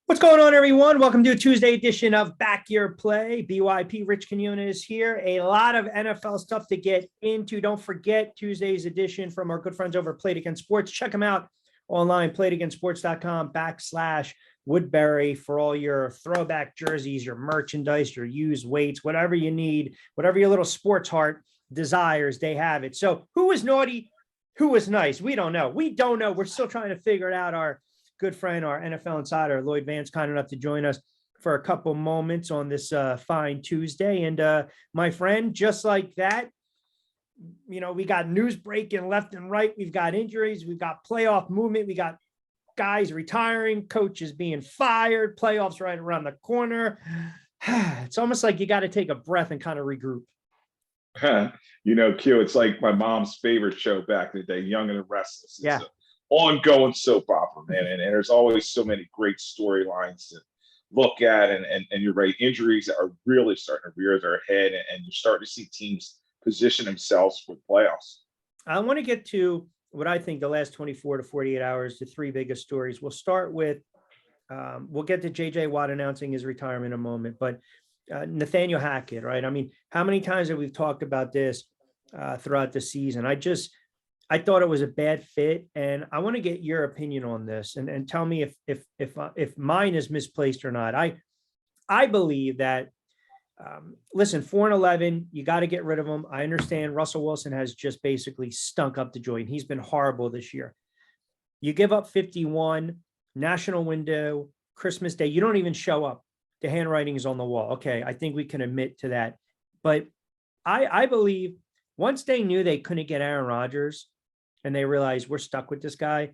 What's going on, everyone? Welcome to a Tuesday edition of Back Your Play. BYP Rich Quinones is here. A lot of NFL stuff to get into. Don't forget Tuesday's edition from our good friends over at Played Against Sports. Check them out online, playedagainstsports.com/Woodbury for all your throwback jerseys, your merchandise, your used weights, whatever you need, whatever your little sports heart desires, they have it. So who was naughty? Who was nice? We don't know. We don't know. We're still trying to figure it out. Our good friend, our NFL insider, Lloyd Vance, kind enough to join us for a couple moments on this fine Tuesday. And my friend, just like that, we got news breaking left and right. We've got injuries. We've got playoff movement. We got guys retiring, coaches being fired, playoffs right around the corner. It's almost like you got to take a breath and kind of regroup. Q, it's like my mom's favorite show back in the day, Young and the Restless. It's Yeah. Ongoing soap opera, man. And there's always so many great storylines to look at. And you're right, injuries are really starting to rear their head, and you're starting to see teams position themselves for the playoffs. I want to get to what I think the last 24 to 48 hours, the three biggest stories. We'll start with, we'll get to JJ Watt announcing his retirement in a moment, but Nathaniel Hackett, right? I mean, how many times have we talked about this throughout the season? I thought it was a bad fit, and I want to get your opinion on this and tell me if mine is misplaced or not. I believe that listen, 4-11, you got to get rid of him. I understand Russell Wilson has just basically stunk up the joint. He's been horrible this year. You give up 51, national window, Christmas Day, you don't even show up. The handwriting is on the wall. Okay, I think we can admit to that. But I believe once they knew they couldn't get Aaron Rodgers, and they realized we're stuck with this guy,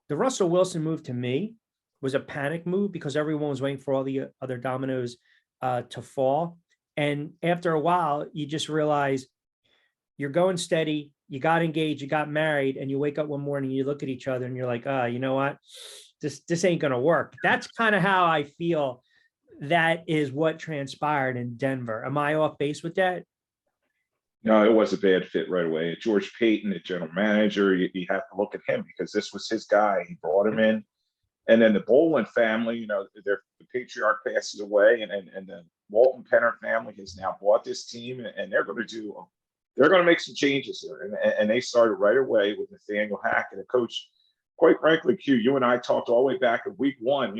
the Russell Wilson move to me was a panic move because everyone was waiting for all the other dominoes to fall. And after a while, you just realize you're going steady, you got engaged, you got married, and you wake up one morning, you look at each other and you're like, you know what? This ain't going to work. That's kind of how I feel that is what transpired in Denver. Am I off base with that? No, it was a bad fit right away. George Payton, the general manager, you have to look at him because this was his guy. He brought him in. And then the Bolin family, the patriarch passes away, and the Walton Penner family has now bought this team, and they're going to make some changes here. And they started right away with Nathaniel Hackett, a coach. Quite frankly, Q, you and I talked all the way back in week one.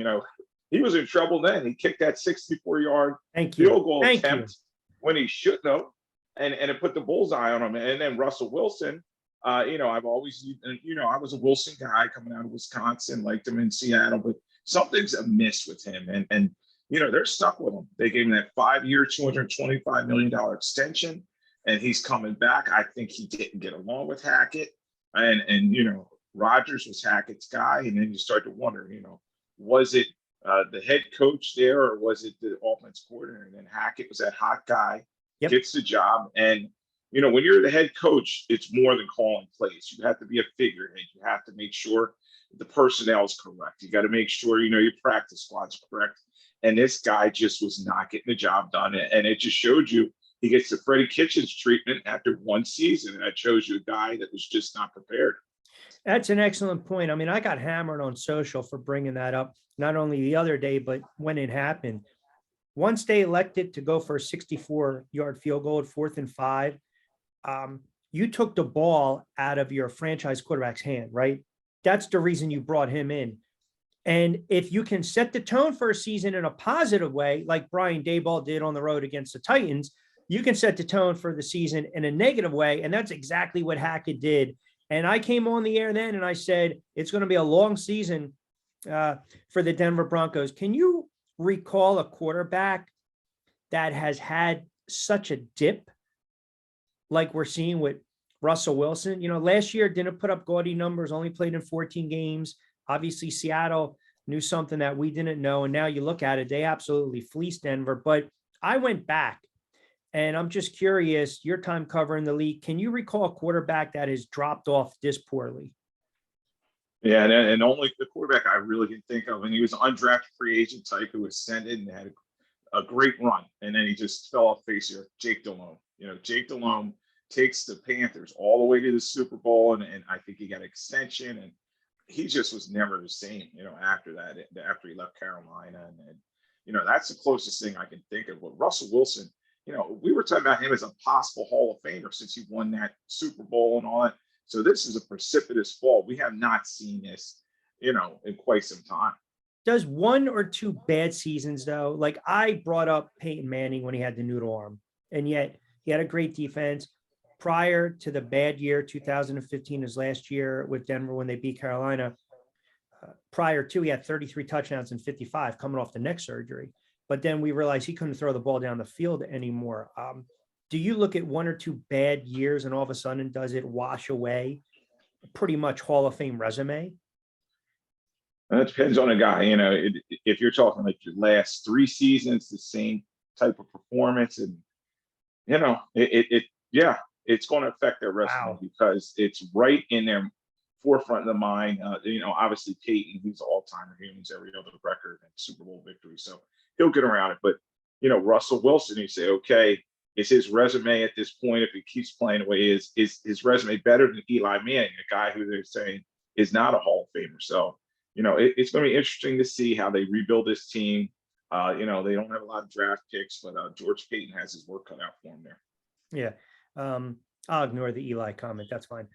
He was in trouble then. He kicked that 64-yard field goal attempt when he shouldn't have. And it put the bullseye on him. And then Russell Wilson, I've always, I was a Wilson guy coming out of Wisconsin, liked him in Seattle, but something's amiss with him. And they're stuck with him. They gave him that 5-year, $225 million extension, and he's coming back. I think he didn't get along with Hackett. And Rodgers was Hackett's guy. And then you start to wonder, was it the head coach there, or was it the offense coordinator? And then Hackett was that hot guy. Yep. Gets the job. And, when you're the head coach, it's more than calling plays. You have to be a figurehead. You have to make sure the personnel is correct. You got to make sure, your practice squad's correct. And this guy just was not getting the job done. And it just showed you he gets the Freddie Kitchens treatment after one season. And that shows you a guy that was just not prepared. That's an excellent point. I mean, I got hammered on social for bringing that up, not only the other day, but when it happened. Once they elected to go for a 64-yard field goal at 4th and 5, you took the ball out of your franchise quarterback's hand, right? That's the reason you brought him in. And if you can set the tone for a season in a positive way, like Brian Daboll did on the road against the Titans, you can set the tone for the season in a negative way. And that's exactly what Hackett did. And I came on the air then and I said, it's going to be a long season for the Denver Broncos. Can you recall a quarterback that has had such a dip like we're seeing with Russell Wilson? Last year didn't put up gaudy numbers, only played in 14 games. Obviously, Seattle knew something that we didn't know. And now you look at it, they absolutely fleeced Denver. But I went back, and I'm just curious, your time covering the league, can you recall a quarterback that has dropped off this poorly? Yeah, and only the quarterback I really can think of, and he was an undrafted free agent type who was sent in and had a great run, and then he just fell off face here. Jake Delhomme. Jake Delhomme takes the Panthers all the way to the Super Bowl, and I think he got an extension, and he just was never the same, after that, after he left Carolina. And that's the closest thing I can think of. But Russell Wilson, we were talking about him as a possible Hall of Famer since he won that Super Bowl and all that. So this is a precipitous fall. We have not seen this, in quite some time. Does one or two bad seasons though, like I brought up Peyton Manning when he had the noodle arm, and yet he had a great defense prior to the bad year, 2015, his last year with Denver when they beat Carolina. Prior to, he had 33 touchdowns and 55 coming off the neck surgery. But then we realized he couldn't throw the ball down the field anymore. Do you look at one or two bad years and all of a sudden does it wash away pretty much Hall of Fame resume? And it depends on a guy, if you're talking like your last 3 seasons, the same type of performance, and yeah, it's going to affect their resume. Wow. Because it's right in their forefront of the mind. Obviously Peyton, he's all-timer, he owns every other record and Super Bowl victory, so he'll get around it. But Russell Wilson, you say, okay, is his resume at this point, if he keeps playing the way he is his resume better than Eli Manning, a guy who they're saying is not a Hall of Famer? So it's going to be interesting to see how they rebuild this team. They don't have a lot of draft picks, but George Payton has his work cut out for him there. Yeah. I'll ignore the Eli comment. That's fine.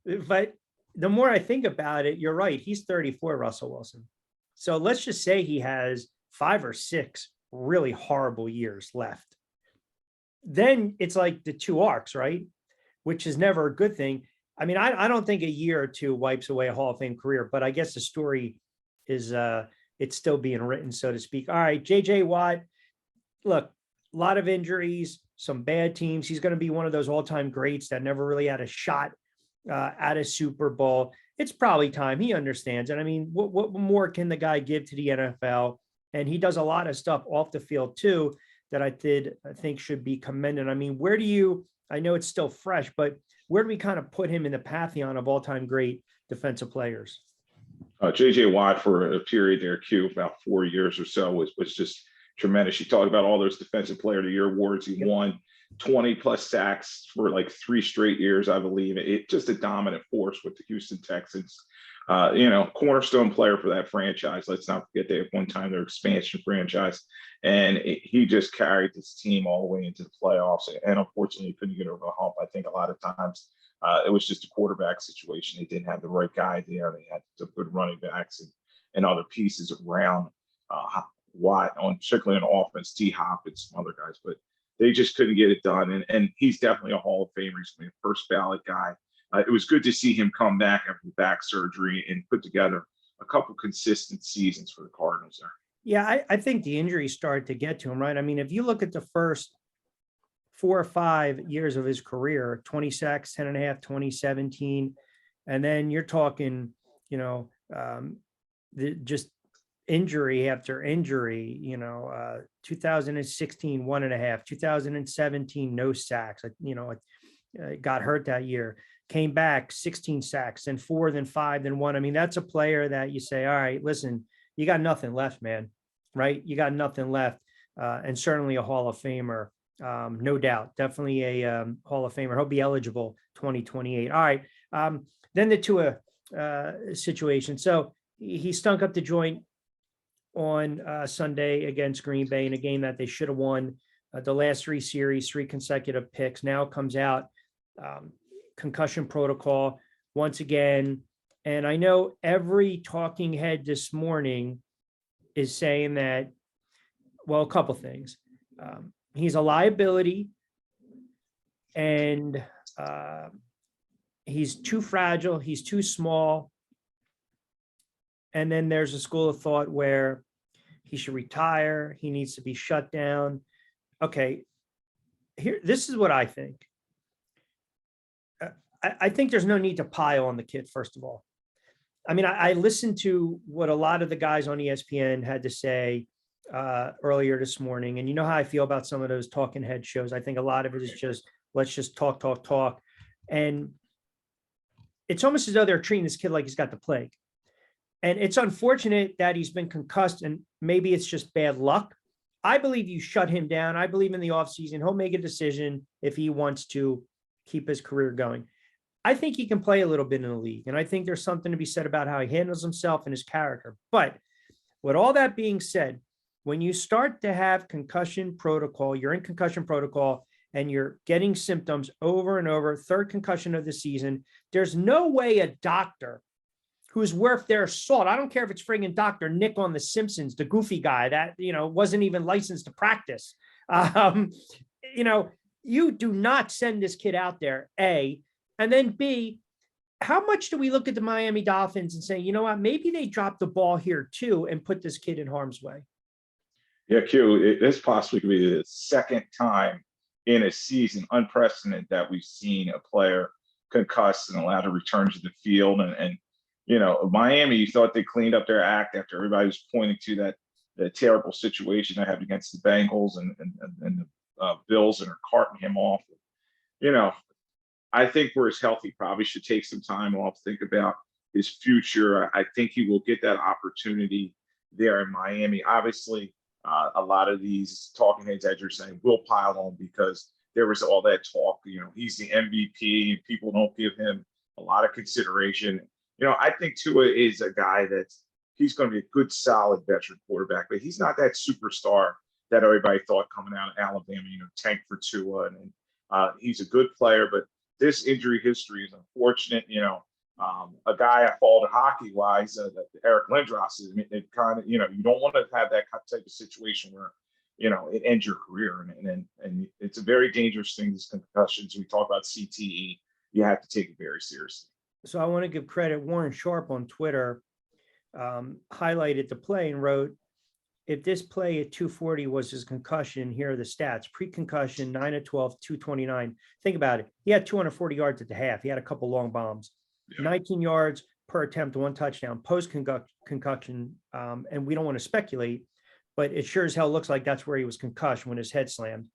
But the more I think about it, you're right. He's 34, Russell Wilson. So let's just say he has 5 or 6 really horrible years left. Then it's like the 2 arcs, right? Which is never a good thing. I mean, I don't think a year or 2 wipes away a Hall of Fame career, but I guess the story is it's still being written, so to speak. All right, JJ Watt, look, a lot of injuries, some bad teams. He's going to be one of those all-time greats that never really had a shot at a Super Bowl. It's probably time. He understands. And I mean, what more can the guy give to the NFL? And he does a lot of stuff off the field too that I think should be commended. I mean, I know it's still fresh, but where do we kind of put him in the pantheon of all-time great defensive players? JJ Watt, for a period there, about 4 years or so, was just tremendous. You talked about all those Defensive Player of the Year awards. He won 20 plus sacks for like 3 straight years, I believe. It just a dominant force with the Houston Texans. Cornerstone player for that franchise. Let's not forget they at one time their expansion franchise, and he just carried this team all the way into the playoffs. And unfortunately, he couldn't get over the hump. I think a lot of times it was just a quarterback situation. They didn't have the right guy there. They had some good running backs and other pieces around Watt, particularly on offense, T. Hop and some other guys, but they just couldn't get it done. And he's definitely a Hall of Famer. He's a first ballot guy. It was good to see him come back after back surgery and put together a couple consistent seasons for the Cardinals there. Yeah, I think the injuries started to get to him, right? I mean, if you look at the first 4 or 5 years of his career, 20 sacks, 10 and a half, 2017, and then you're talking, just injury after injury, 2016, 1.5, 2017, no sacks, got hurt that year, came back 16 sacks, then 4, then 5, then 1. I mean, that's a player that you say, all right, listen, you got nothing left, man, right? You got nothing left. And certainly a Hall of Famer, no doubt, definitely a Hall of Famer. He'll be eligible 2028. All right. Then the Tua situation. So he stunk up the joint on Sunday against Green Bay in a game that they should have won. The last 3 series, 3 consecutive picks. Now comes out concussion protocol once again. And I know every talking head this morning is saying that, well, a couple things. He's a liability and he's too fragile. He's too small. And then there's a school of thought where he should retire. He needs to be shut down. Okay, this is what I think. I think there's no need to pile on the kid, first of all. I mean, I listened to what a lot of the guys on ESPN had to say earlier this morning. And you know how I feel about some of those talking head shows. I think a lot of it is just, let's just talk. And it's almost as though they're treating this kid like he's got the plague. And it's unfortunate that he's been concussed, and maybe it's just bad luck. I believe you shut him down. I believe in the offseason, he'll make a decision if he wants to keep his career going. I think he can play a little bit in the league. And I think there's something to be said about how he handles himself and his character. But with all that being said, when you start to have concussion protocol, you're in concussion protocol and you're getting symptoms over and over, third concussion of the season, there's no way a doctor who's worth their salt, I don't care if it's friggin' Dr. Nick on The Simpsons, the goofy guy that, wasn't even licensed to practice. You do not send this kid out there, A, and then B, how much do we look at the Miami Dolphins and say, you know what, maybe they dropped the ball here too and put this kid in harm's way? Yeah, Q, this possibly could be the second time in a season, unprecedented, that we've seen a player concussed and allowed to return to the field. And Miami, you thought they cleaned up their act after everybody was pointing to the terrible situation they had against the Bengals and the Bills and are carting him off. I think where he's healthy, probably should take some time off, think about his future. I think he will get that opportunity there in Miami. Obviously, a lot of these talking heads, as you're saying, will pile on because there was all that talk. He's the MVP and people don't give him a lot of consideration. I think Tua is a guy he's going to be a good, solid veteran quarterback, but he's not that superstar that everybody thought coming out of Alabama, tank for Tua. And he's a good player, but this injury history is unfortunate. A guy I followed hockey-wise, Eric Lindros, it kind of, you don't want to have that type of situation where, it ends your career. And it's a very dangerous thing, these concussions. We talk about CTE. You have to take it very seriously. So I want to give credit. Warren Sharp on Twitter highlighted the play and wrote, if this play at 240 was his concussion, here are the stats. Pre-concussion, 9 of 12, 229. Think about it. He had 240 yards at the half. He had a couple long bombs. Yeah. 19 yards per attempt, 1 touchdown. Post-concussion, and we don't want to speculate, but it sure as hell looks like that's where he was concussed when his head slammed.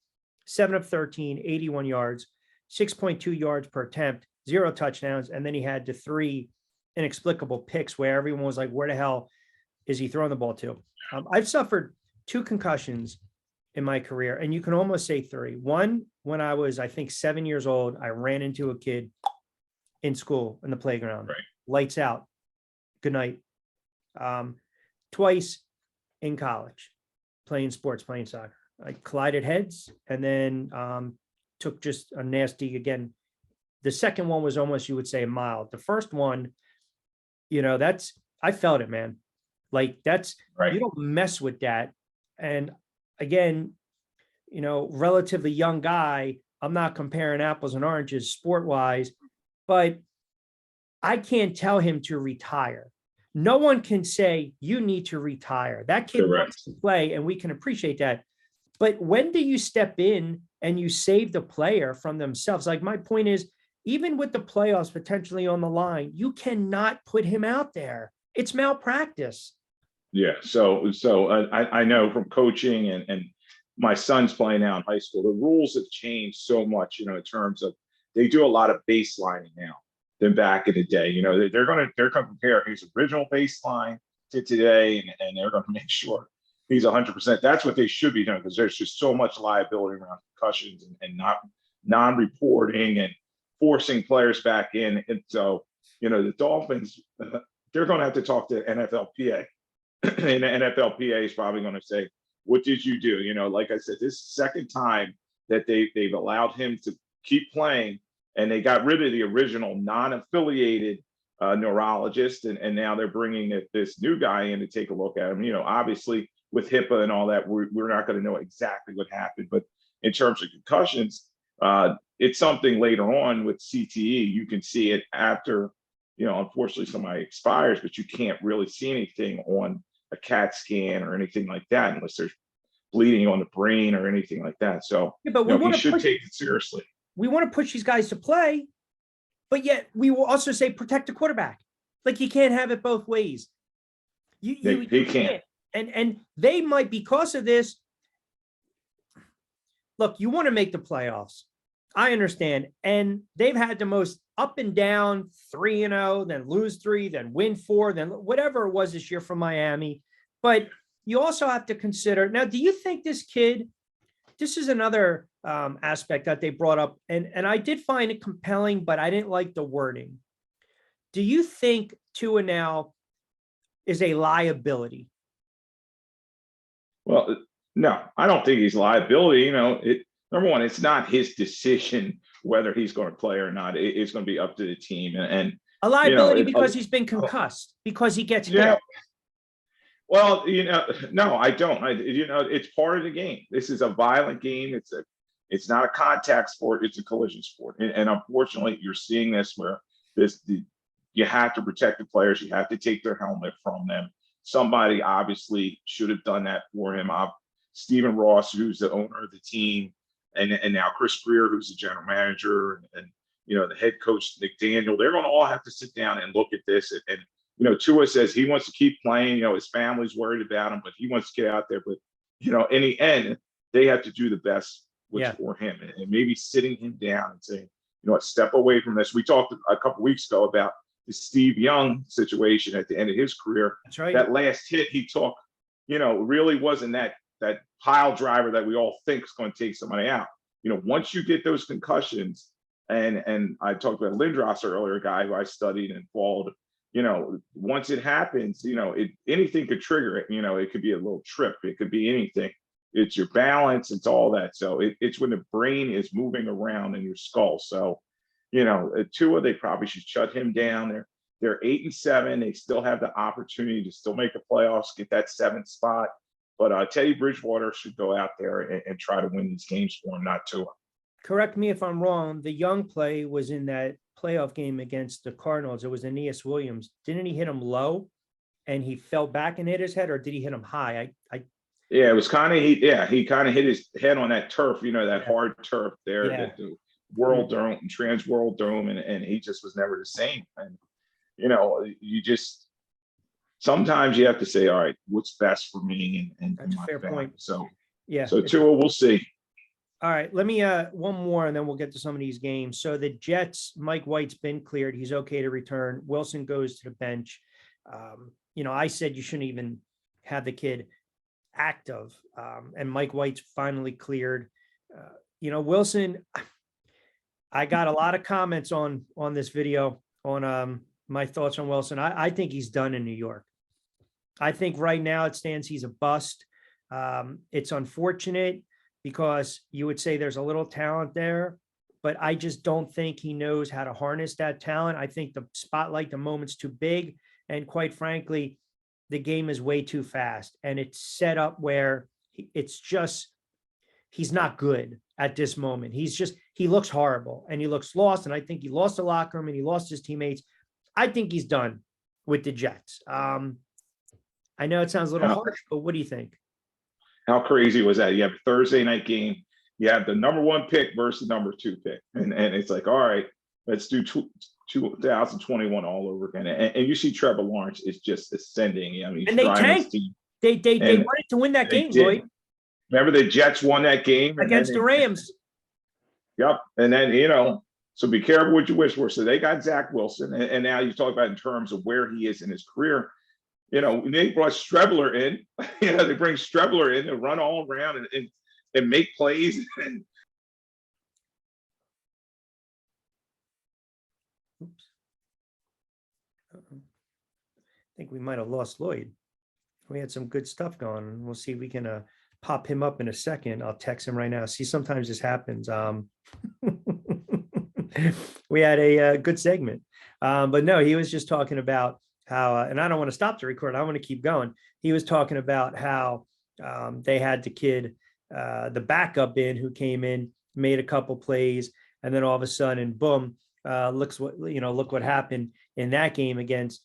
7 of 13, 81 yards, 6.2 yards per attempt, 0 touchdowns, and then he had the 3 inexplicable picks where everyone was like, where the hell is he throwing the ball to? I've suffered 2 concussions in my career, and you can almost say 3. One, when I was, I think, 7 years old, I ran into a kid in school in the playground. Right. Lights out. Good night. Twice in college, playing sports, playing soccer. I collided heads and then took just a nasty, again, the second one was almost, you would say, mild. The first one, I felt it, man. Like that's, right. You don't mess with that. And again, relatively young guy, I'm not comparing apples and oranges sport wise, but I can't tell him to retire. No one can say you need to retire. That kid wants to play and we can appreciate that. But when do you step in and you save the player from themselves? Like my point is, even with the playoffs potentially on the line, you cannot put him out there. It's malpractice. Yeah. So I know from coaching and my son's playing now in high school, the rules have changed so much, in terms of they do a lot of baselining now than back in the day. They're going to compare his original baseline to today, and they're going to make sure he's 100%. That's what they should be doing because there's just so much liability around concussions and not non-reporting and forcing players back in. And so, the Dolphins, they're going to have to talk to NFLPA. And the NFLPA is probably going to say, what did you do? Like I said, this is the second time that they've allowed him to keep playing, and they got rid of the original non-affiliated neurologist, and now they're bringing this new guy in to take a look at him. Obviously with HIPAA and all that, we're not going to know exactly what happened, but in terms of concussions, it's something later on with CTE. You can see it after, unfortunately somebody expires, but you can't really see anything on a CAT scan or anything like that unless there's bleeding on the brain or anything like that. So yeah, but we should take it seriously. We want to push these guys to play, but yet we will also say protect the quarterback. Like you can't have it both ways. You can't. And they might, because of this, look, you want to make the playoffs. I understand. And they've had the most up and down 3-0, then lose 3, then win 4, then whatever it was this year from Miami. But you also have to consider, now, do you think this kid, this is another aspect that they brought up, and I did find it compelling, but I didn't like the wording. Do you think Tua now is a liability? Well, no, I don't think he's liability. Number one, it's not his decision whether he's going to play or not. It's going to be up to the team. And A liability it, because he's been concussed, because he gets yeah. hit. Well, no, I don't. It's part of the game. This is a violent game. It's not a contact sport. It's a collision sport. And unfortunately, you're seeing this where you have to protect the players. You have to take their helmet from them. Somebody obviously should have done that for him. Stephen Ross, who's the owner of the team, and now Chris Greer, who's the general manager, and the head coach Nick Daniel. They're going to all have to sit down and look at this. And Tua says he wants to keep playing. His family's worried about him, but he wants to get out there. But in the end, they have to do the best for him, and maybe sitting him down and saying, step away from this. We talked a couple weeks ago about the Steve Young situation at the end of his career. That's right. That last hit he took, really wasn't that pile driver that we all think is going to take somebody out. Once you get those concussions, and I talked about Lindros earlier, a guy who I studied and followed. Once it happens, anything could trigger it. It could be a little trip. It could be anything. It's your balance. It's all that. So it's when the brain is moving around in your skull. So, Tua, they probably should shut him down. They're 8-7. They still have the opportunity to still make the playoffs, get that 7th spot. But Teddy Bridgewater should go out there and try to win these games for him, not Tua. Correct me if I'm wrong. The Young play was in that playoff game against the Cardinals. It was Aeneas Williams. Didn't he hit him low and he fell back and hit his head, or did he hit him high? Yeah, it was kind of he kind of hit his head on that turf, that hard turf there, the World Dome, Trans World Dome, and he just was never the same. And you just sometimes you have to say, all right, what's best for me and That's a my fair family. point. So Yeah. So Tua, we'll see. All right, let me one more and then we'll get to some of these games. So the Jets, Mike White's been cleared. He's okay to return. Wilson goes to the bench. I said you shouldn't even have the kid active. And Mike White's finally cleared. Wilson, I got a lot of comments on this video on my thoughts on Wilson. I think he's done in New York. I think right now it stands he's a bust. It's unfortunate, because you would say there's a little talent there, but I just don't think he knows how to harness that talent. I think the spotlight, the moment's too big. And quite frankly, the game is way too fast. And it's set up where he's not good at this moment. He looks horrible and he looks lost. And I think he lost the locker room and he lost his teammates. I think he's done with the Jets. I know it sounds a little harsh, but what do you think? How crazy was that? You have a Thursday night game. You have the number 1 pick versus the number 2 pick. And it's like, all right, let's do 2021 all over again. And you see Trevor Lawrence is just ascending. I mean, and they tanked. They wanted to win that game, Lloyd. Remember the Jets won that game? Against the Rams. Yep. And then, so be careful what you wish for. So they got Zach Wilson. And now you talk about in terms of where he is in his career. They brought Strebler in. They bring Strebler in to run all around and make plays. Oops. I think we might have lost Lloyd. We had some good stuff going. We'll see if we can pop him up in a second. I'll text him right now. See, sometimes this happens. We had a good segment, but no, he was just talking about how, and I don't want to stop the record. I want to keep going. He was talking about how they had the kid, the backup in, who came in, made a couple plays, and then all of a sudden, boom, look what happened in that game against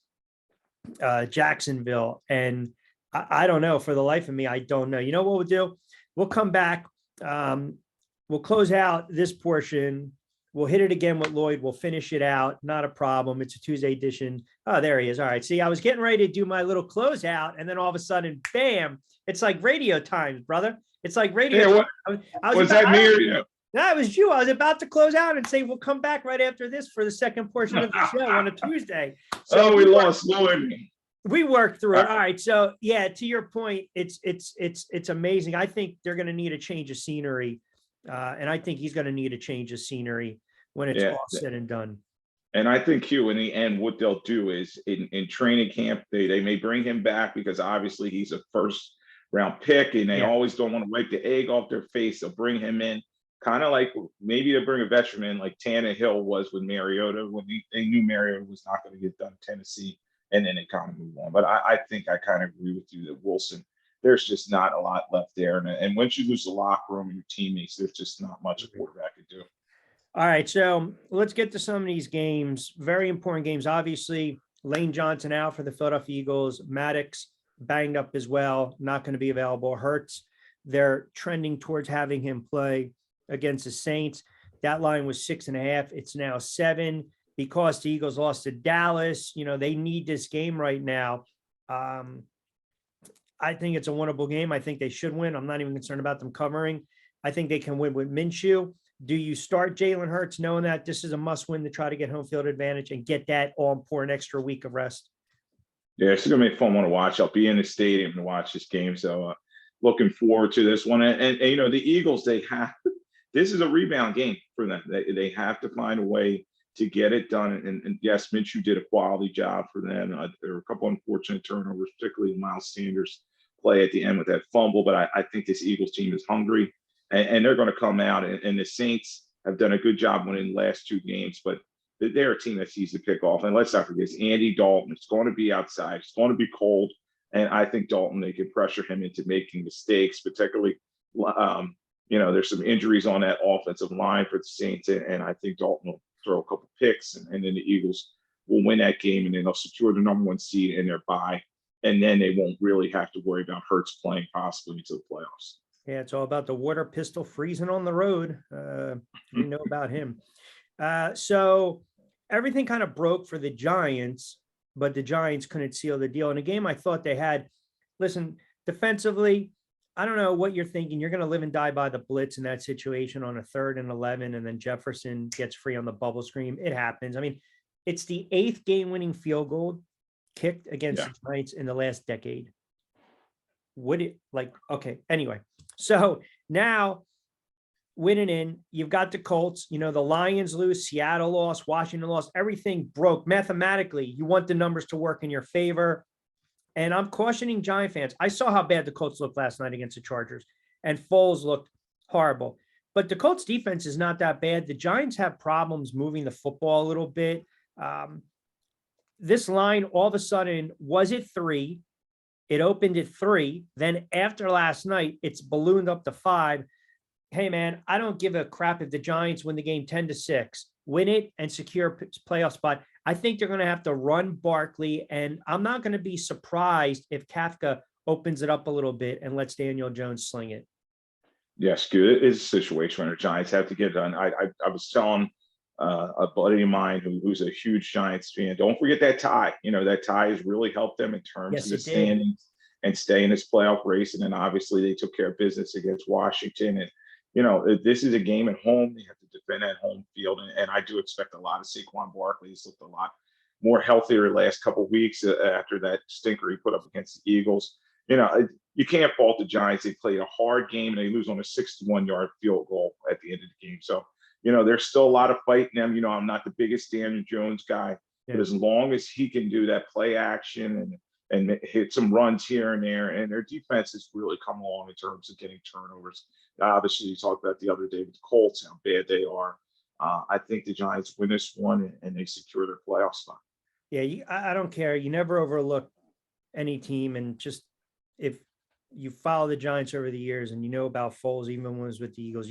Jacksonville. And I don't know, for the life of me, I don't know. You know what we'll do? We'll come back. We'll close out this portion. We'll hit it again with Lloyd. We'll finish it out. Not a problem. It's a Tuesday edition. Oh, there he is. All right. See, I was getting ready to do my little closeout, and then all of a sudden, bam, it's like radio times, brother. It's like radio. Yeah, was that me or you? No, it was you. I was about to close out and say, we'll come back right after this for the second portion of the show on a Tuesday. So we lost Lloyd. We worked through it. All right. So yeah, to your point, it's amazing. I think they're going to need a change of scenery And I think he's going to need a change of scenery when it's Yeah. all said and done. And I think Hugh, in the end, what they'll do is in training camp, they may bring him back because obviously he's a first round pick and they Yeah. always don't want to wipe the egg off their face. They'll bring him in, kind of like maybe they'll bring a veteran in like Tannehill was with Mariota when they knew Mariota was not going to get done in Tennessee, and then they kind of move on. But I think I kind of agree with you that Wilson, there's just not a lot left there. And once you lose the locker room and your teammates, there's just not much a quarterback can do. All right, so let's get to some of these games. Very important games. Obviously, Lane Johnson out for the Philadelphia Eagles. Maddox banged up as well, not going to be available. Hurts, they're trending towards having him play against the Saints. That line was 6.5. It's now 7 because the Eagles lost to Dallas. You know, they need this game right now. I think it's a winnable game. I think they should win. I'm not even concerned about them covering. I think they can win with Minshew. Do you start Jalen Hurts knowing that this is a must win to try to get home field advantage and get that all important extra week of rest? Yeah, it's going to be a fun one to watch. I'll be in the stadium to watch this game. So looking forward to this one. And you know, the Eagles, this is a rebound game for them. They have to find a way to get it done. And yes, Minshew did a quality job for them. There were a couple unfortunate turnovers, particularly Miles Sanders play at the end with that fumble. But I think this Eagles team is hungry. And they're going to come out, and the Saints have done a good job winning the last 2 games, but they're a team that sees the pick off. And let's not forget, it's Andy Dalton. It's going to be outside. It's going to be cold. And I think Dalton, they can pressure him into making mistakes, particularly, you know, there's some injuries on that offensive line for the Saints. And I think Dalton will throw a couple picks, and then the Eagles will win that game, and then they'll secure the #1 seed in their bye. And then they won't really have to worry about Hurts playing possibly into the playoffs. Yeah, it's all about the water pistol freezing on the road. We know about him. So everything kind of broke for the Giants, but the Giants couldn't seal the deal. In a game I thought they had, listen, defensively, I don't know what you're thinking. You're going to live and die by the blitz in that situation on a 3rd and 11, and then Jefferson gets free on the bubble screen. It happens. I mean, it's the 8th game-winning field goal kicked against the Giants in the last decade. Okay, anyway. So now winning in, you've got the Colts, you know, the Lions lose, Seattle lost, Washington lost, everything broke mathematically. You want the numbers to work in your favor. And I'm cautioning Giant fans. I saw how bad the Colts looked last night against the Chargers, and Foles looked horrible. But the Colts defense is not that bad. The Giants have problems moving the football a little bit. This line all of a sudden was at 3. It opened at 3. Then after last night, it's ballooned up to 5. Hey, man, I don't give a crap if the Giants win the game 10-6, win it and secure playoff spot. I think they're going to have to run Barkley, and I'm not going to be surprised if Kafka opens it up a little bit and lets Daniel Jones sling it. Yes, good. It is a situation where the Giants have to get it done. I was telling a buddy of mine who's a huge Giants fan, don't forget that tie. You know, that tie has really helped them in terms of the standings and stay in this playoff race. And then obviously they took care of business against Washington. And, you know, this is a game at home. They have to defend at home field. And I do expect a lot of Saquon Barkley. He's looked a lot more healthier the last couple of weeks after that stinker he put up against the Eagles. You know, you can't fault the Giants. They played a hard game and they lose on a 61-yard field goal at the end of the game. So, you know, there's still a lot of fight in them. You know, I'm not the biggest Daniel Jones guy, but as long as he can do that play action and hit some runs here and there, and their defense has really come along in terms of getting turnovers. Obviously, you talked about the other day with the Colts, how bad they are. I think the Giants win this one and they secure their playoff spot. Yeah, I don't care. You never overlook any team, and just if you follow the Giants over the years and you know about Foles, even when he was with the Eagles,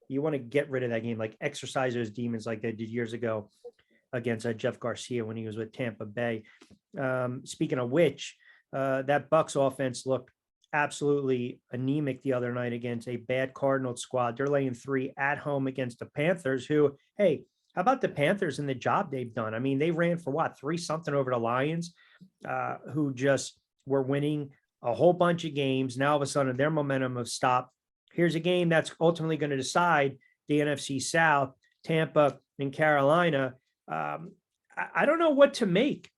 you want to get rid of that game, like exercise those demons like they did years ago against Jeff Garcia when he was with Tampa Bay. Speaking of which, that Bucs offense looked absolutely anemic the other night against a bad Cardinals squad. They're laying 3 at home against the Panthers, who, hey, how about the Panthers and the job they've done? I mean, they ran for 3-something over the Lions, who just were winning a whole bunch of games. Now all of a sudden their momentum have stopped. Here's a game that's ultimately going to decide the NFC South, Tampa and Carolina. I don't know what to make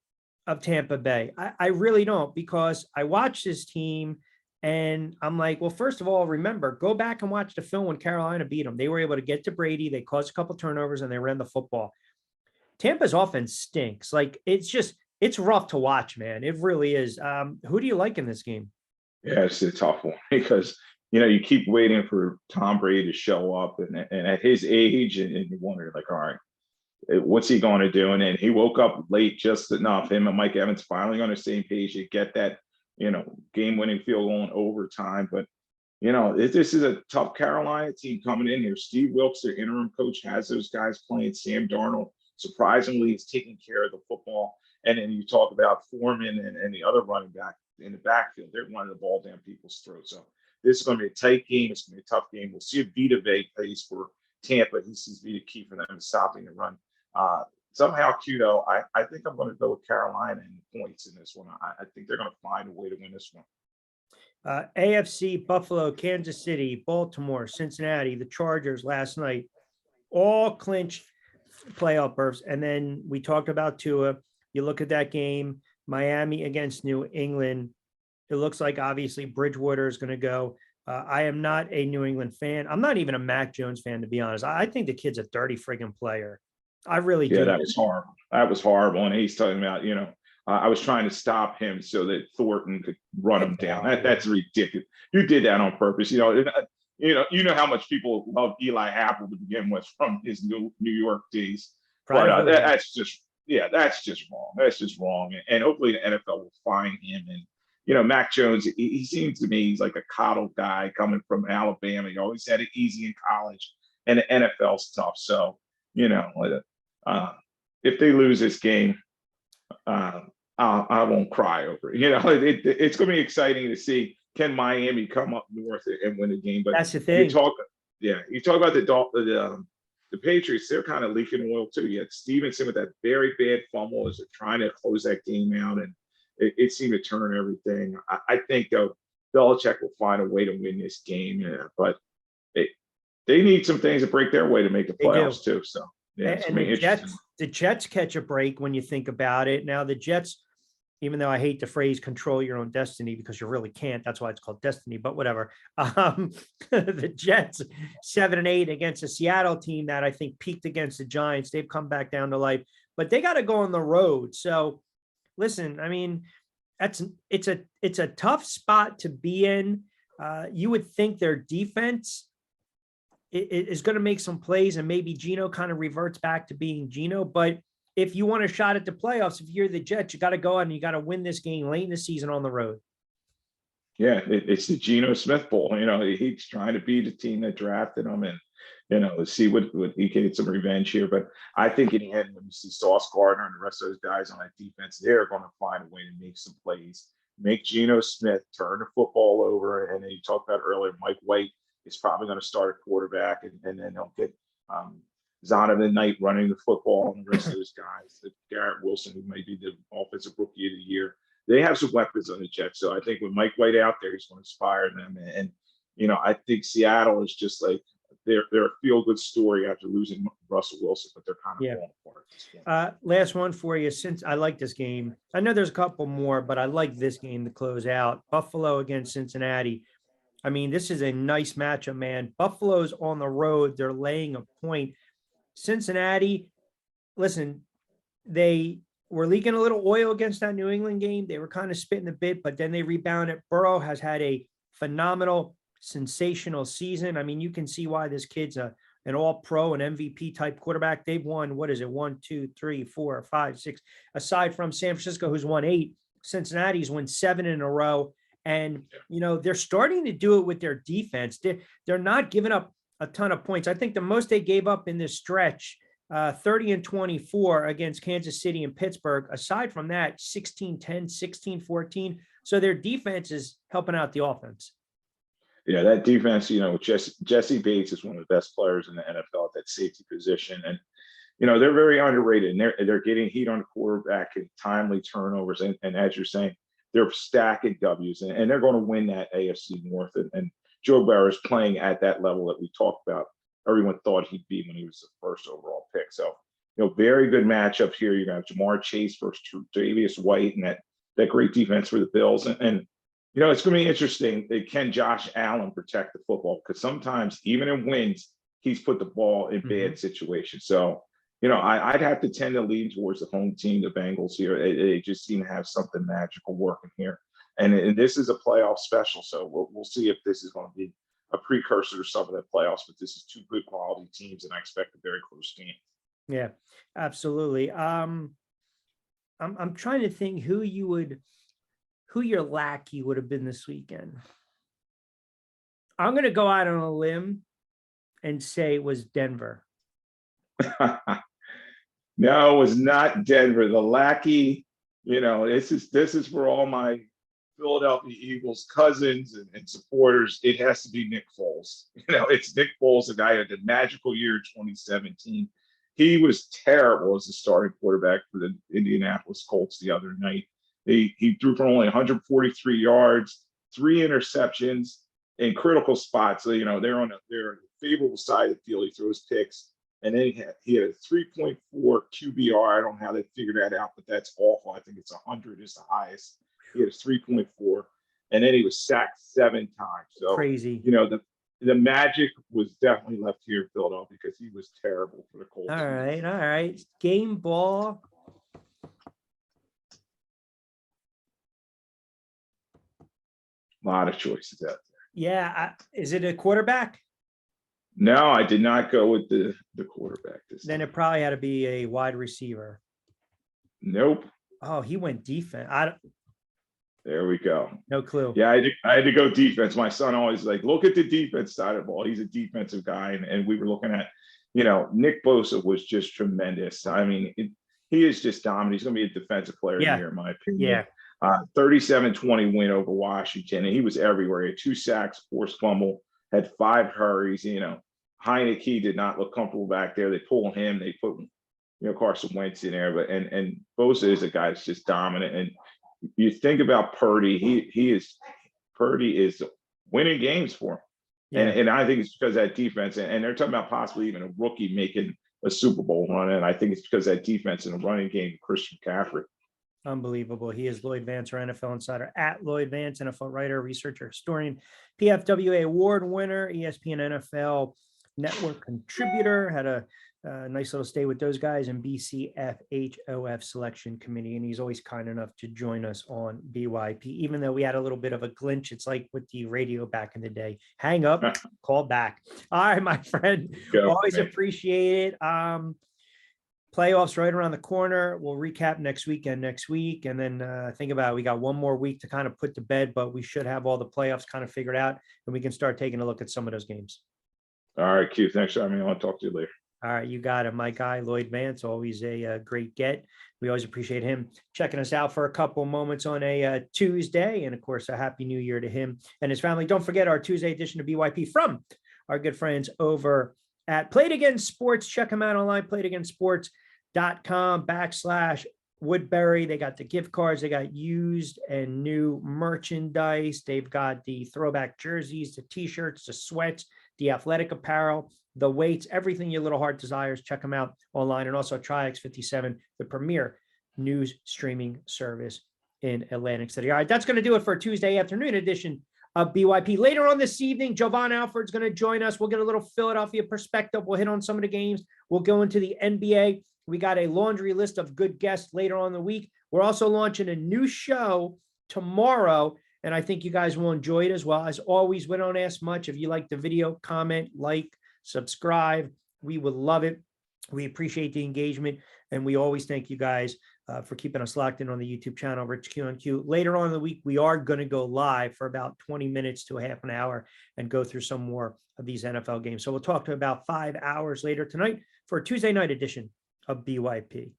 of Tampa Bay. I really don't, because I watched this team And I'm like, well, first of all, remember, go back and watch the film when Carolina beat them. They were able to get to Brady. They caused a couple turnovers and they ran the football. Tampa's offense stinks. Like it's rough to watch, man. It really is. Who do you like in this game? Yeah, it's a tough one because you keep waiting for Tom Brady to show up, and at his age, and you wonder like, all right, what's he going to do? And then he woke up late just enough. Him and Mike Evans finally on the same page to get that game-winning field goal in overtime. But this is a tough Carolina team coming in here. Steve Wilkes, their interim coach, has those guys playing. Sam Darnold, surprisingly, is taking care of the football. And then you talk about Foreman and the other running back in the backfield. They're running the ball down people's throats. So this is going to be a tight game. It's going to be a tough game. We'll see if Vita Vea plays for Tampa. He seems to be the key for them stopping the run. Somehow, Kudo, I think I'm going to go with Carolina in the points in this one. I think they're going to find a way to win this one. AFC, Buffalo, Kansas City, Baltimore, Cincinnati, the Chargers last night, all clinched playoff berths. And then we talked about Tua. You look at that game, Miami against New England. It looks like obviously Bridgewater is going to go. I am not a New England fan. I'm not even a Mac Jones fan, to be honest. I think the kid's a dirty friggin' player. I really do. Yeah, that was horrible. That was horrible. And he's talking about, I was trying to stop him so that Thornton could run him down. That's ridiculous. You did that on purpose. You know how much people love Eli Apple to begin with from his New York days. But that's just wrong. That's just wrong. And hopefully the NFL will find him. And Mac Jones, he seems to me he's like a coddled guy coming from Alabama. He always had it easy in college, and the NFL's tough. So if they lose this game, I won't cry over it. It's going to be exciting to see, can Miami come up north and win the game. But that's the thing. You talk about the Patriots. They're kind of leaking oil too. You had Stevenson with that very bad fumble as they're trying to close that game out, and it seemed to turn everything. I think though Belichick will find a way to win this game, but they need some things to break their way to make the playoffs too. So yeah, and the Jets catch a break when you think about it. Now the Jets, even though I hate the phrase "control your own destiny" because you really can't, that's why it's called destiny. But whatever. The Jets 7-8 against a Seattle team that I think peaked against the Giants. They've come back down to life, but they got to go on the road. So listen, I mean, it's a tough spot to be in. You would think their defense is going to make some plays and maybe Geno kind of reverts back to being Geno. But if you want a shot at the playoffs, if you're the Jets, you got to go out and you got to win this game late in the season on the road. Yeah, it's the Geno Smith Bowl. He's trying to beat the team that drafted him, and let's see what he can get some revenge here. But I think in the end, when you see Sauce Gardner and the rest of those guys on that defense, they're going to find a way to make some plays, make Geno Smith turn the football over. And then you talked about earlier, Mike White is probably going to start a quarterback, and then they'll get Zonovan Knight running the football, and the rest of those guys, Garrett Wilson, who may be the offensive rookie of the year. They have some weapons on the Jets. So I think with Mike White out there, he's going to inspire them. And I think Seattle is just like they're a feel-good story after losing Russell Wilson, but they're kind of falling apart at this point. Last one for you, since I like this game. I know there's a couple more, but I like this game to close out. Buffalo against Cincinnati. I mean, this is a nice matchup, man. Buffalo's on the road. They're laying a point. Cincinnati, listen, they were leaking a little oil against that New England game. They were kind of spitting a bit, but then they rebounded. Burrow has had a phenomenal, sensational season. I mean, you can see why this kid's an all-pro, an MVP type quarterback. They've won, 1, 2, 3, 4, 5, 6. Aside from San Francisco, who's won 8, Cincinnati's won 7 in a row. And, they're starting to do it with their defense. They're not giving up a ton of points. I think the most they gave up in this stretch, 30-24 against Kansas City and Pittsburgh. Aside from that, 16-10, 16-14. So their defense is helping out the offense. Yeah, that defense, Jesse Bates is one of the best players in the NFL at that safety position. And, they're very underrated, and they're getting heat on the quarterback and timely turnovers. And as you're saying, they're stacking W's, and they're going to win that AFC North. And Joe Burrow is playing at that level that we talked about. Everyone thought he'd be when he was the first overall pick. So, very good matchup here. You got Jamar Chase versus Tre'Davious White, and that great defense for the Bills. And It's going to be interesting. Can Josh Allen protect the football? Because sometimes, even in wins, he's put the ball in bad situations. So, I'd have to tend to lean towards the home team, the Bengals here. They just seem to have something magical working here. And this is a playoff special. So we'll see if this is going to be a precursor to some of the playoffs. But this is two good quality teams, and I expect a very close game. Yeah, absolutely. I'm trying to think who your lackey would have been this weekend. I'm going to go out on a limb and say it was Denver. No, it was not Denver. The lackey, this is for all my Philadelphia Eagles cousins and supporters. It has to be Nick Foles. It's Nick Foles, the guy who had the magical year in 2017. He was terrible as a starting quarterback for the Indianapolis Colts the other night. He threw for only 143 yards, 3 interceptions in critical spots. So, they're on the favorable side of the field. He throws picks. And then he had a 3.4 QBR. I don't know how they figured that out, but that's awful. I think it's 100 is the highest. He had a 3.4. And then he was sacked 7 times. So crazy. The magic was definitely left here in Philadelphia because he was terrible for the Colts. All right. Game ball. A lot of choices out there. Yeah. Is it a quarterback? No, I did not go with the quarterback this Then time. it probably had to be a wide receiver. Nope. Oh, he went defense. There we go. No clue. Yeah, I had to go defense. My son always look at the defense side of the ball. He's a defensive guy, and we were looking at, Nick Bosa was just tremendous. I mean, he is just dominant. He's going to be a defensive player of the year, in my opinion. Yeah. 37-20 win over Washington, and he was everywhere. He had 2 sacks, forced fumble, had 5 hurries. Heineke did not look comfortable back there. They pulled him. They put, Carson Wentz in there. But and Bosa is a guy that's just dominant. And you think about Purdy, Purdy is winning games for him. Yeah. And I think it's because of that defense. And they're talking about possibly even a rookie making a Super Bowl run. And I think it's because of that defense and the running game, Christian McCaffrey. Unbelievable. He is Lloyd Vance, our NFL insider, at Lloyd Vance, NFL writer, researcher, historian, PFWA award winner, ESPN NFL network contributor, had a nice little stay with those guys in BCFHOF selection committee. And he's always kind enough to join us on BYP, even though we had a little bit of a glitch. It's like with the radio back in the day, hang up, call back. All right, my friend, always appreciate it. Playoffs right around the corner. We'll recap next week. And then think about it. We got one more week to kind of put to bed, but we should have all the playoffs kind of figured out, and we can start taking a look at some of those games. All right, Q. Thanks for having me. I'll talk to you later. All right, you got it. My guy, Lloyd Vance, always a great get. We always appreciate him checking us out for a couple moments on a Tuesday. And of course, a happy new year to him and his family. Don't forget our Tuesday edition of BYP from our good friends over at Play It Again Sports. Check them out online, playitagainsports.com/Woodbury. They got the gift cards. They got used and new merchandise. They've got the throwback jerseys, the t-shirts, the sweats, the athletic apparel, the weights, everything your little heart desires. Check them out online. And also TriX57, the premier news streaming service in Atlantic City. All right, that's going to do it for a Tuesday afternoon edition of BYP. Later on this evening, Jovan Alford's going to join us. We'll get a little Philadelphia perspective. We'll hit on some of the games. We'll go into the NBA. We got a laundry list of good guests later on in the week. We're also launching a new show tomorrow, and I think you guys will enjoy it as well. As always, we don't ask much. If you like the video, comment, like, subscribe. We would love it. We appreciate the engagement, and we always thank you guys for keeping us locked in on the YouTube channel, Rich Q and Q. Later on in the week, we are going to go live for about 20 minutes to a half an hour and go through some more of these NFL games. So we'll talk to about 5 hours later tonight for a Tuesday night edition of BYP.